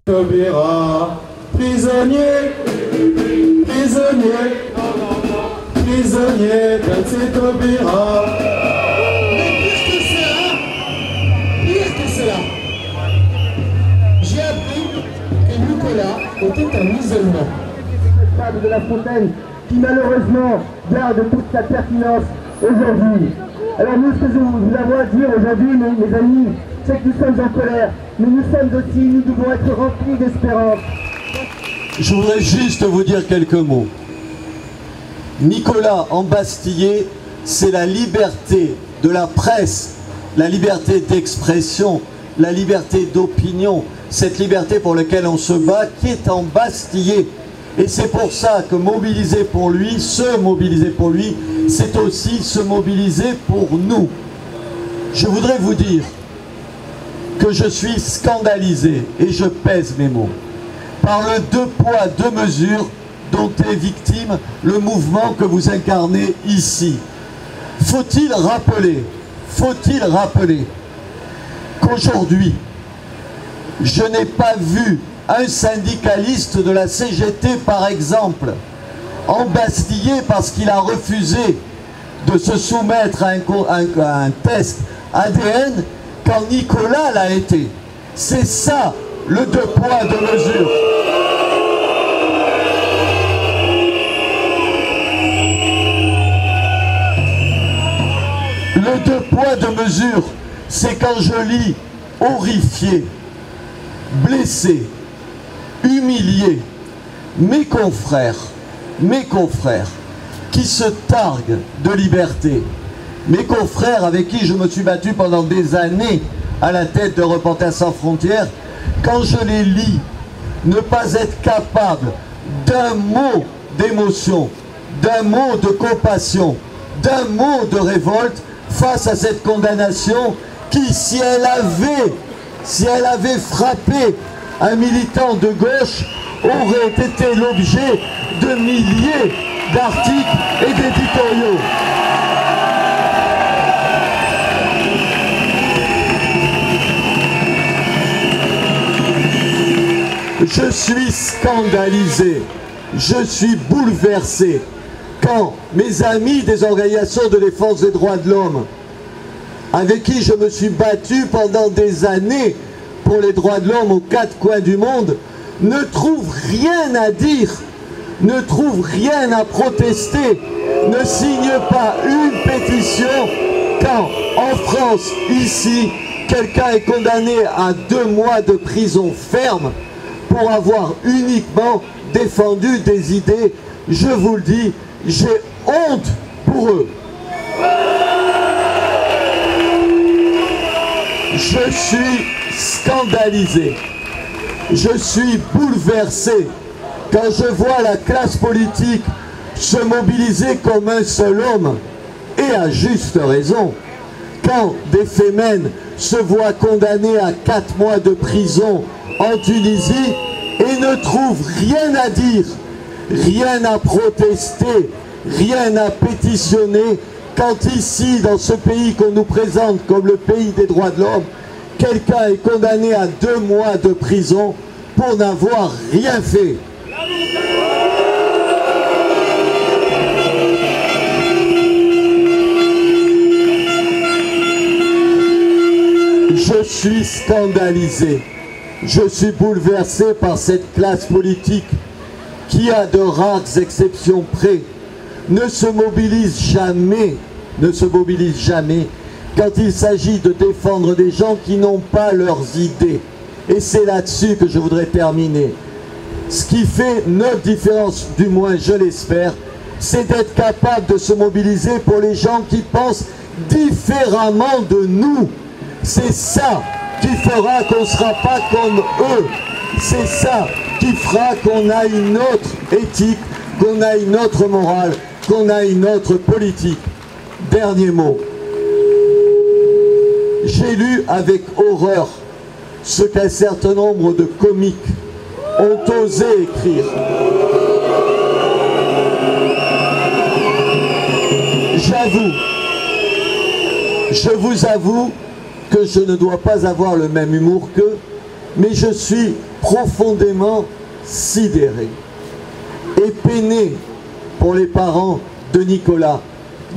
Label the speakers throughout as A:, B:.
A: Taubira, prisonnier, prisonnier, prisonnier, Betsy Taubira.
B: Mais pire que cela, j'ai appris que Nicolas était un musulman.
C: De La Fontaine, qui malheureusement garde toute sa pertinence aujourd'hui. Alors nous, ce que nous avons à dire aujourd'hui, mes amis, c'est que nous sommes en colère, mais nous sommes aussi, nous devons être remplis d'espérance.
D: Je voudrais juste vous dire quelques mots. Nicolas embastillé, c'est la liberté de la presse, la liberté d'expression, la liberté d'opinion, cette liberté pour laquelle on se bat, qui est embastillée. Et c'est pour ça que mobiliser pour lui, se mobiliser pour lui, c'est aussi se mobiliser pour nous. Je voudrais vous dire que je suis scandalisé, et je pèse mes mots, par le 2 poids 2 mesures dont est victime le mouvement que vous incarnez ici. Faut-il rappeler qu'aujourd'hui, je n'ai pas vu un syndicaliste de la CGT, par exemple, embastillé parce qu'il a refusé de se soumettre à un test ADN quand Nicolas l'a été. C'est ça, le 2 poids 2 mesures. Le 2 poids 2 mesures, c'est quand je lis horrifié, blessé, humilié, mes confrères qui se targuent de liberté, mes confrères avec qui je me suis battu pendant des années à la tête de Reporters sans frontières, quand je les lis, ne pas être capable d'un mot d'émotion, d'un mot de compassion, d'un mot de révolte face à cette condamnation qui, si elle avait frappé un militant de gauche, aurait été l'objet de milliers d'articles et d'éditoriaux. Je suis scandalisé, je suis bouleversé quand mes amis des organisations de défense des droits de l'homme, avec qui je me suis battu pendant des années pour les droits de l'homme aux 4 coins du monde, ne trouvent rien à dire, ne trouvent rien à protester, ne signent pas une pétition quand, en France, ici, quelqu'un est condamné à 2 mois de prison ferme pour avoir uniquement défendu des idées. Je vous le dis, j'ai honte pour eux. Je suis scandalisé, je suis bouleversé quand je vois la classe politique se mobiliser comme un seul homme, et à juste raison. Quand des Femen se voient condamnés à 4 mois de prison en Tunisie et ne trouvent rien à dire, rien à protester, rien à pétitionner, quand ici, dans ce pays qu'on nous présente comme le pays des droits de l'homme, quelqu'un est condamné à 2 mois de prison pour n'avoir rien fait. Je suis scandalisé, je suis bouleversé par cette classe politique qui, à de rares exceptions près, ne se mobilise jamais quand il s'agit de défendre des gens qui n'ont pas leurs idées. Et c'est là-dessus que je voudrais terminer. Ce qui fait notre différence, du moins je l'espère, c'est d'être capable de se mobiliser pour les gens qui pensent différemment de nous. C'est ça qui fera qu'on ne sera pas comme eux. C'est ça qui fera qu'on a une autre éthique, qu'on a une autre morale, qu'on a une autre politique. Dernier mot. J'ai lu avec horreur ce qu'un certain nombre de comiques ont osé écrire. Je vous avoue que je ne dois pas avoir le même humour qu'eux, mais je suis profondément sidéré et peiné pour les parents de Nicolas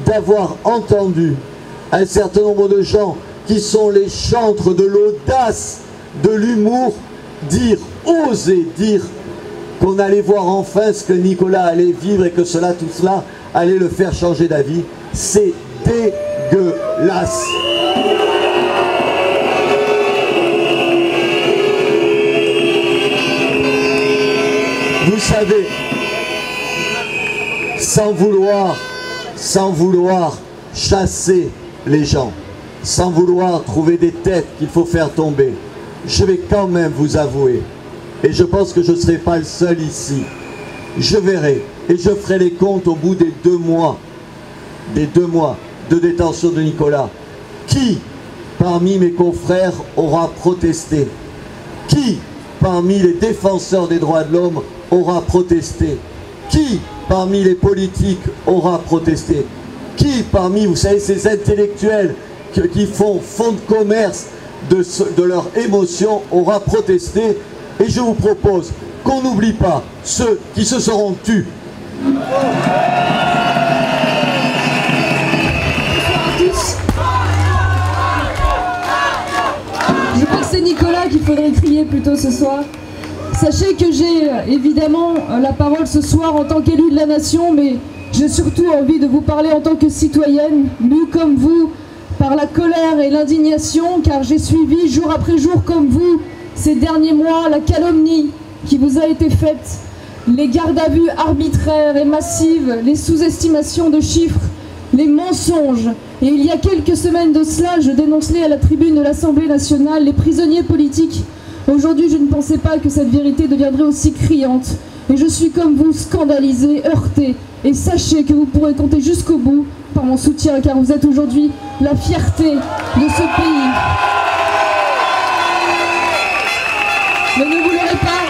D: d'avoir entendu un certain nombre de gens qui sont les chantres de l'audace, de l'humour, oser dire qu'on allait voir enfin ce que Nicolas allait vivre et que tout cela allait le faire changer d'avis. C'est dégueulasse. Vous savez, sans vouloir chasser les gens, sans vouloir trouver des têtes qu'il faut faire tomber, je vais quand même vous avouer, et je pense que je ne serai pas le seul ici, je verrai et je ferai les comptes au bout des 2 mois de détention de Nicolas. Qui parmi mes confrères aura protesté? Qui parmi les défenseurs des droits de l'homme aura protesté? Qui parmi les politiques aura protesté? Qui parmi, vous savez, ces intellectuels qui font fond de commerce de leur émotion aura protesté? Et je vous propose qu'on n'oublie pas ceux qui se seront tus.
E: Je crois que c'est Nicolas qu'il faudrait crier plutôt ce soir. Sachez que j'ai évidemment la parole ce soir en tant qu'élue de la nation, mais j'ai surtout envie de vous parler en tant que citoyenne, mue comme vous par la colère et l'indignation, car j'ai suivi jour après jour comme vous ces derniers mois la calomnie qui vous a été faite, les gardes à vue arbitraires et massives, les sous-estimations de chiffres, les mensonges. Et il y a quelques semaines de cela, je dénonçais à la tribune de l'Assemblée nationale les prisonniers politiques. Aujourd'hui, je ne pensais pas que cette vérité deviendrait aussi criante. Et je suis comme vous, scandalisée, heurtée. Et sachez que vous pourrez compter jusqu'au bout par mon soutien, car vous êtes aujourd'hui la fierté de ce pays. Mais ne vous l'aurez pas.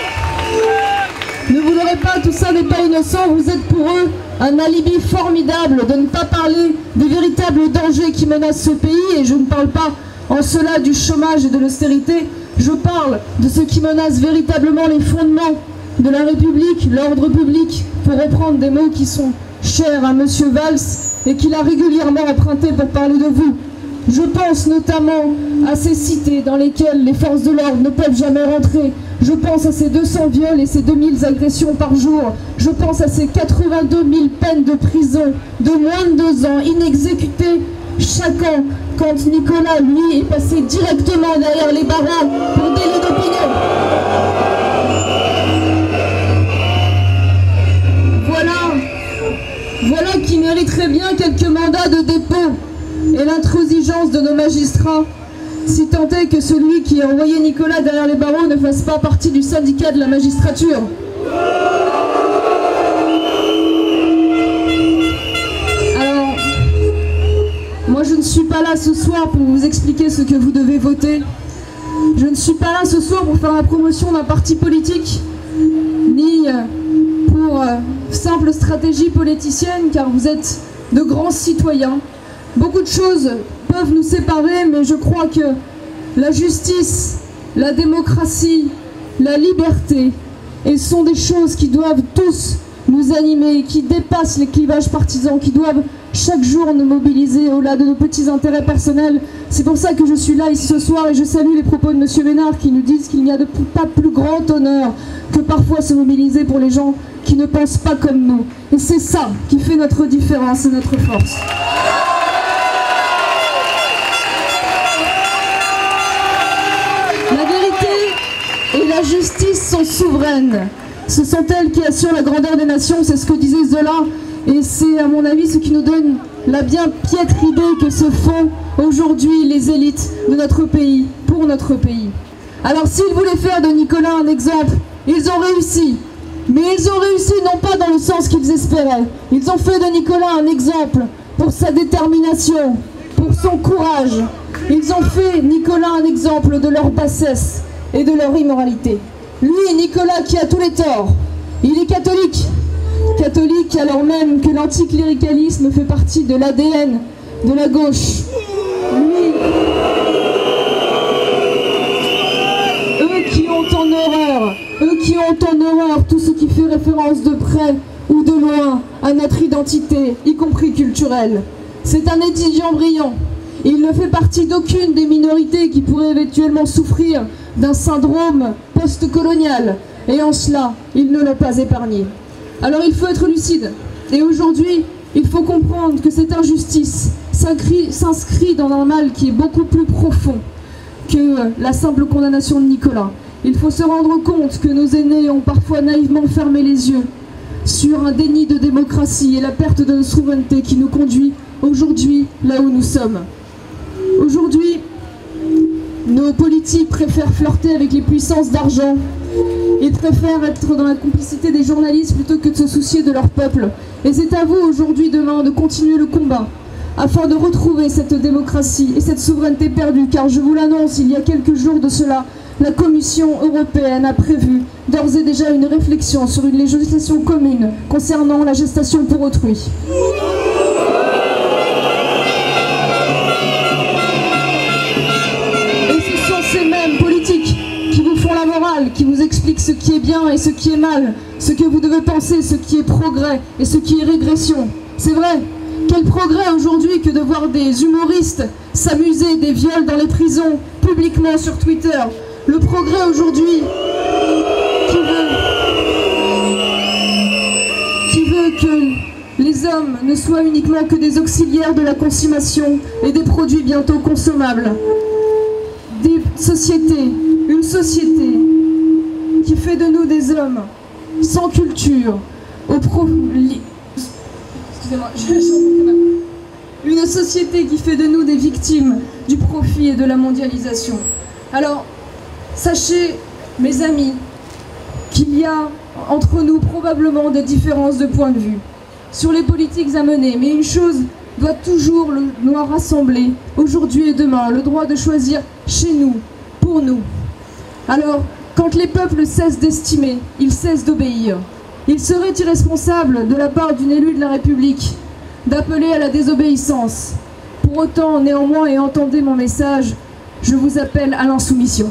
E: Ne vous l'aurez pas, tout ça n'est pas innocent. Vous êtes pour eux un alibi formidable de ne pas parler des véritables dangers qui menacent ce pays. Et je ne parle pas en cela du chômage et de l'austérité. Je parle de ce qui menace véritablement les fondements de la République, l'ordre public, pour reprendre des mots qui sont chers à M. Valls et qu'il a régulièrement empruntés pour parler de vous. Je pense notamment à ces cités dans lesquelles les forces de l'ordre ne peuvent jamais rentrer. Je pense à ces 200 viols et ces 2000 agressions par jour. Je pense à ces 82 000 peines de prison de moins de 2 ans inexécutées chaque an, quand Nicolas, lui, est passé directement derrière les barreaux pour délit d'opinion. Voilà qui mériterait bien quelques mandats de dépôt et l'intransigeance de nos magistrats, si tant est que celui qui a envoyé Nicolas derrière les barreaux ne fasse pas partie du syndicat de la magistrature. Alors, moi je ne suis pas là ce soir pour vous expliquer ce que vous devez voter. Je ne suis pas là ce soir pour faire la promotion d'un parti politique, ni pour simple stratégie politicienne, car vous êtes de grands citoyens. Beaucoup de choses peuvent nous séparer, mais je crois que la justice, la démocratie, la liberté, elles sont des choses qui doivent tous nous animer, qui dépassent les clivages partisans, qui doivent chaque jour nous mobiliser au-delà de nos petits intérêts personnels. C'est pour ça que je suis là ici ce soir et je salue les propos de M. Ménard qui nous disent qu'il n'y a pas plus grand honneur que parfois se mobiliser pour les gens qui ne pensent pas comme nous. Et c'est ça qui fait notre différence et notre force. La vérité et la justice sont souveraines. Ce sont elles qui assurent la grandeur des nations, c'est ce que disait Zola. Et c'est à mon avis ce qui nous donne la bien piètre idée que se font aujourd'hui les élites de notre pays, pour notre pays. Alors s'ils voulaient faire de Nicolas un exemple, ils ont réussi. Mais ils ont réussi non pas dans le sens qu'ils espéraient. Ils ont fait de Nicolas un exemple pour sa détermination, pour son courage. Ils ont fait Nicolas un exemple de leur bassesse et de leur immoralité. Lui, Nicolas, qui a tous les torts, il est catholique. Catholique alors même que l'anticléricalisme fait partie de l'ADN de la gauche. Eux qui ont en horreur tout ce qui fait référence de près ou de loin à notre identité, y compris culturelle. C'est un étudiant brillant. Il ne fait partie d'aucune des minorités qui pourraient éventuellement souffrir d'un syndrome post-colonial. Et en cela, ils ne l'ont pas épargné. Alors il faut être lucide. Et aujourd'hui, il faut comprendre que cette injustice s'inscrit dans un mal qui est beaucoup plus profond que la simple condamnation de Nicolas. Il faut se rendre compte que nos aînés ont parfois naïvement fermé les yeux sur un déni de démocratie et la perte de notre souveraineté qui nous conduit aujourd'hui là où nous sommes. Aujourd'hui, nos politiques préfèrent flirter avec les puissances d'argent. Ils préfèrent être dans la complicité des journalistes plutôt que de se soucier de leur peuple. Et c'est à vous aujourd'hui, demain, de continuer le combat afin de retrouver cette démocratie et cette souveraineté perdue. Car je vous l'annonce, il y a quelques jours de cela, la Commission européenne a prévu d'ores et déjà une réflexion sur une législation commune concernant la gestation pour autrui. Qui vous explique ce qui est bien et ce qui est mal, ce que vous devez penser, ce qui est progrès et ce qui est régression. C'est vrai, quel progrès aujourd'hui que de voir des humoristes s'amuser des viols dans les prisons publiquement sur Twitter. Le progrès aujourd'hui qui veut que les hommes ne soient uniquement que des auxiliaires de la consommation et des produits bientôt consommables. Une société qui fait de nous des hommes sans culture, une société qui fait de nous des victimes du profit et de la mondialisation. Alors, sachez, mes amis, qu'il y a entre nous probablement des différences de point de vue sur les politiques à mener, mais une chose doit toujours nous rassembler, aujourd'hui et demain, le droit de choisir chez nous, pour nous. Alors, quand les peuples cessent d'estimer, ils cessent d'obéir. Il serait irresponsable de la part d'une élue de la République d'appeler à la désobéissance. Pour autant, néanmoins, et entendez mon message, je vous appelle à l'insoumission.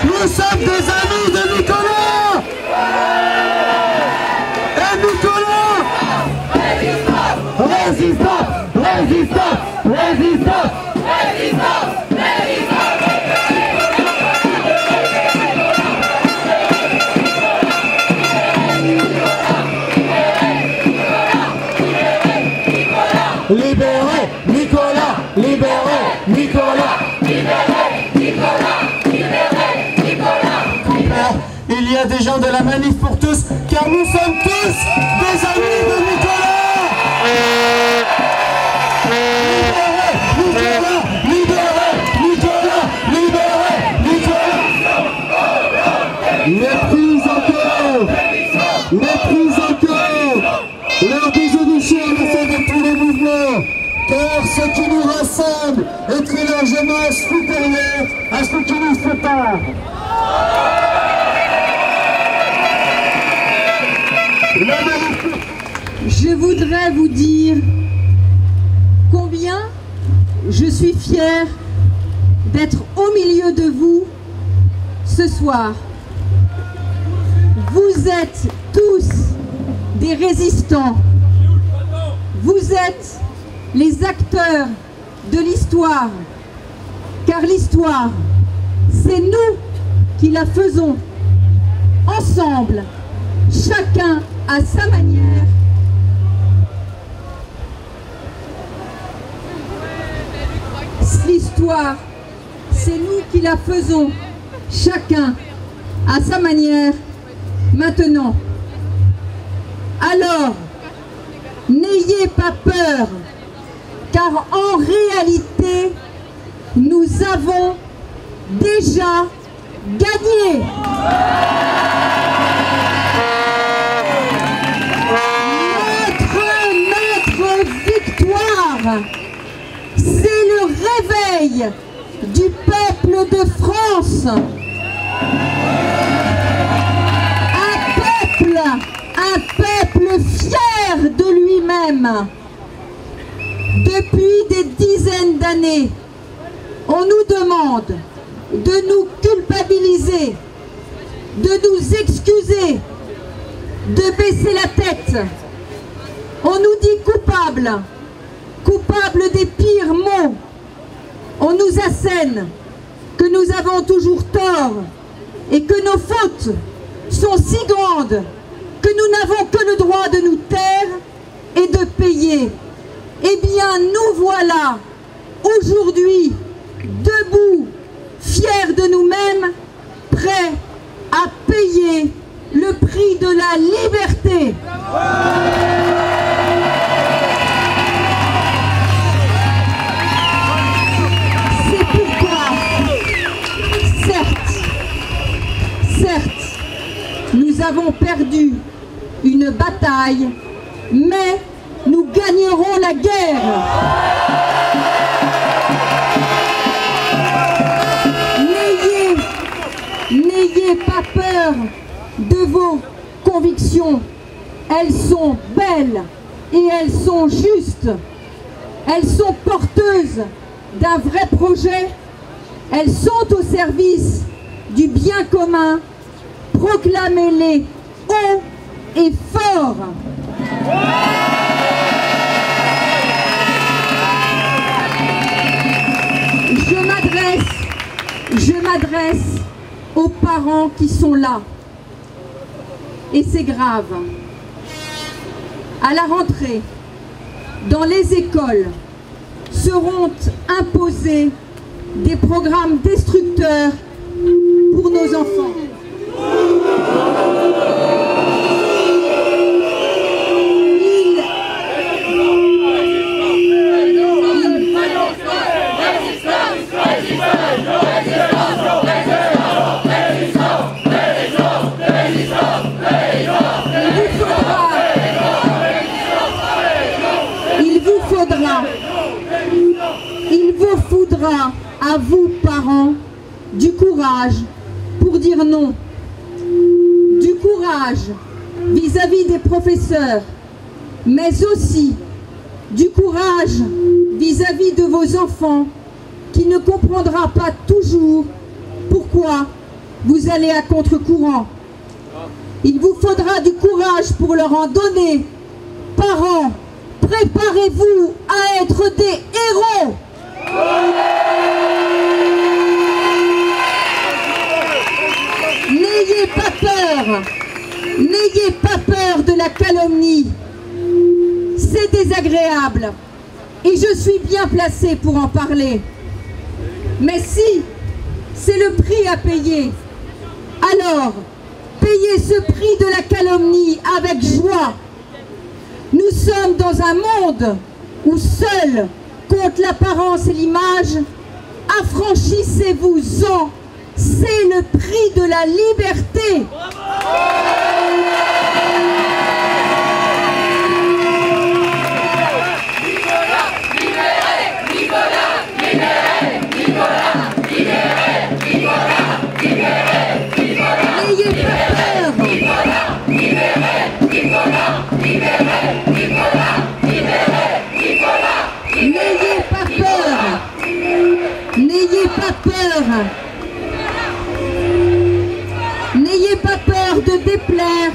C: Nous sommes des amis de Nicolas! Et Nicolas! Résistance! Résistance! Résistance! Libérez Nicolas! Libérez Nicolas! Il y a des gens de la manif pour tous, car nous sommes tous des amis de Nicolas! Méprise encore leur dissolution à la fin de tous les mouvements, car ce qui nous rassemble est très largement supérieur à ce qui nous sépare.
F: Je voudrais vous dire combien je suis fière d'être au milieu de vous ce soir. Vous êtes tous des résistants. Vous êtes les acteurs de l'histoire. Car l'histoire, c'est nous qui la faisons ensemble, chacun à sa manière. L'histoire, c'est nous qui la faisons, chacun à sa manière, maintenant. Alors, n'ayez pas peur, car en réalité, nous avons déjà gagné. Notre victoire, c'est le réveil du peuple de France. Un peuple fier de lui-même. Depuis des dizaines d'années, On nous demande de nous culpabiliser, de nous excuser, de baisser la tête. On nous dit coupables, coupables des pires maux. On nous assène que nous avons toujours tort et que nos fautes sont si grandes que nous n'avons que le droit de nous taire et de payer. Eh bien, nous voilà aujourd'hui debout, fiers de nous-mêmes, prêts à payer le prix de la liberté. C'est pourquoi, certes, nous avons perdu une bataille, mais nous gagnerons la guerre. N'ayez pas peur de vos convictions. Elles sont belles et elles sont justes. Elles sont porteuses d'un vrai projet. Elles sont au service du bien commun. Proclamez-les haut et fort. Je m'adresse aux parents qui sont là. Et c'est grave. À la rentrée, dans les écoles, seront imposés des programmes destructeurs pour nos enfants. Il vous faudra à vous, parents, du courage pour dire non, du courage vis-à-vis des professeurs, mais aussi du courage vis-à-vis de vos enfants qui ne comprendra pas toujours pourquoi vous allez à contre-courant. Il vous faudra du courage pour leur en donner. Parents, préparez-vous à être des héros. N'ayez pas peur. N'ayez pas peur de la calomnie. C'est désagréable et je suis bien placée pour en parler. Mais si c'est le prix à payer, alors payez ce prix de la calomnie avec joie. Nous sommes dans un monde où seul compte l'apparence et l'image. Affranchissez-vous-en. C'est le prix de la liberté. N'ayez pas peur. N'ayez pas peur de déplaire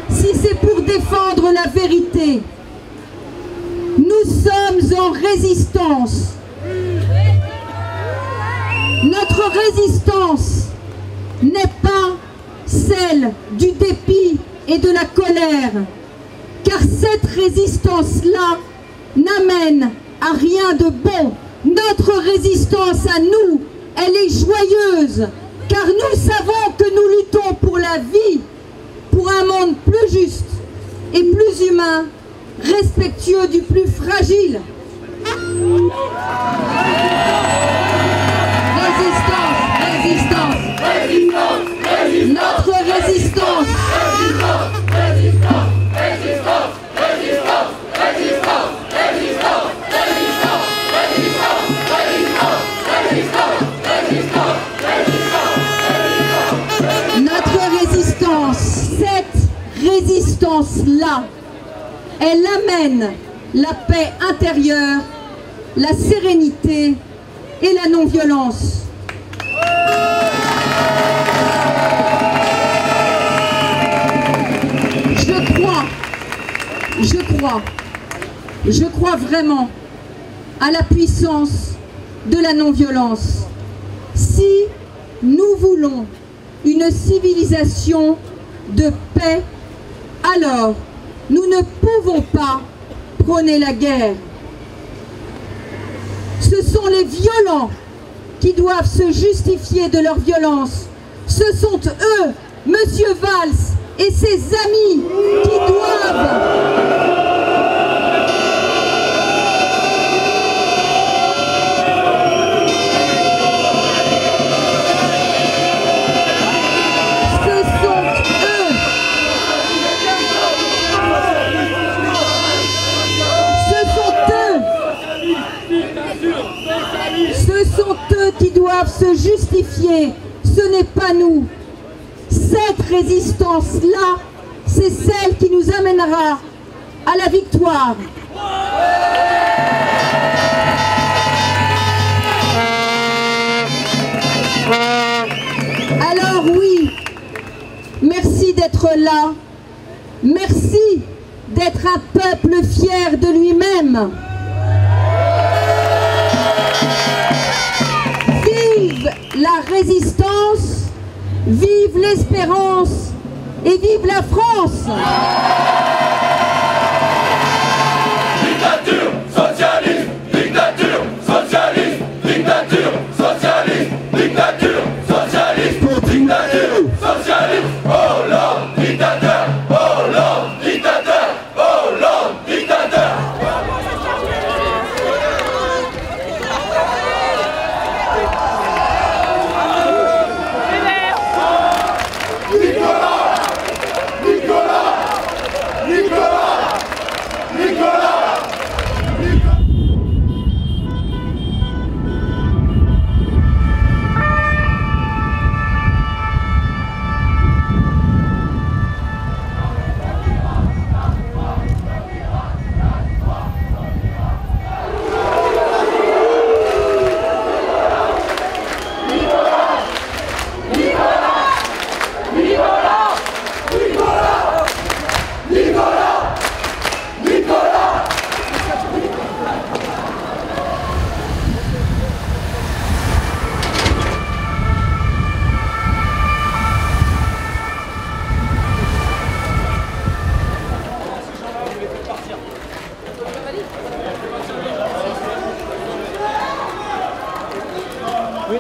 F: si c'est pour défendre la vérité. Nous sommes en résistance. Notre résistance n'est pas celle du dépit et de la colère, car cette résistance-là n'amène à rien de bon. Notre résistance à nous, elle est joyeuse, car nous savons que nous luttons pour la vie, pour un monde plus juste et plus humain, respectueux du plus fragile. Résistance, résistance, résistance, résistance. Notre résistance. Résistance, résistance, résistance, résistance, résistance, résistance, résistance, résistance, résistance, résistance. Notre résistance, cette résistance-là, elle amène la paix intérieure, la sérénité et la non-violence. Je crois vraiment à la puissance de la non-violence. Si nous voulons une civilisation de paix, alors nous ne pouvons pas prôner la guerre. Ce sont les violents qui doivent se justifier de leur violence. Ce sont eux, Monsieur Valls et ses amis, qui doivent... Ce sont eux qui doivent se justifier, ce n'est pas nous. Cette résistance-là, c'est celle qui nous amènera à la victoire. Alors oui, merci d'être là, merci d'être un peuple fier de lui-même. Vive la résistance, vive l'espérance et vive la France.
G: Dictature, socialisme, dictature, socialisme, dictature, socialisme, dictature, socialisme, dictature, socialisme, Hollande, dictateur, Hollande, dictateur, Hollande, dictateur.
B: Oui.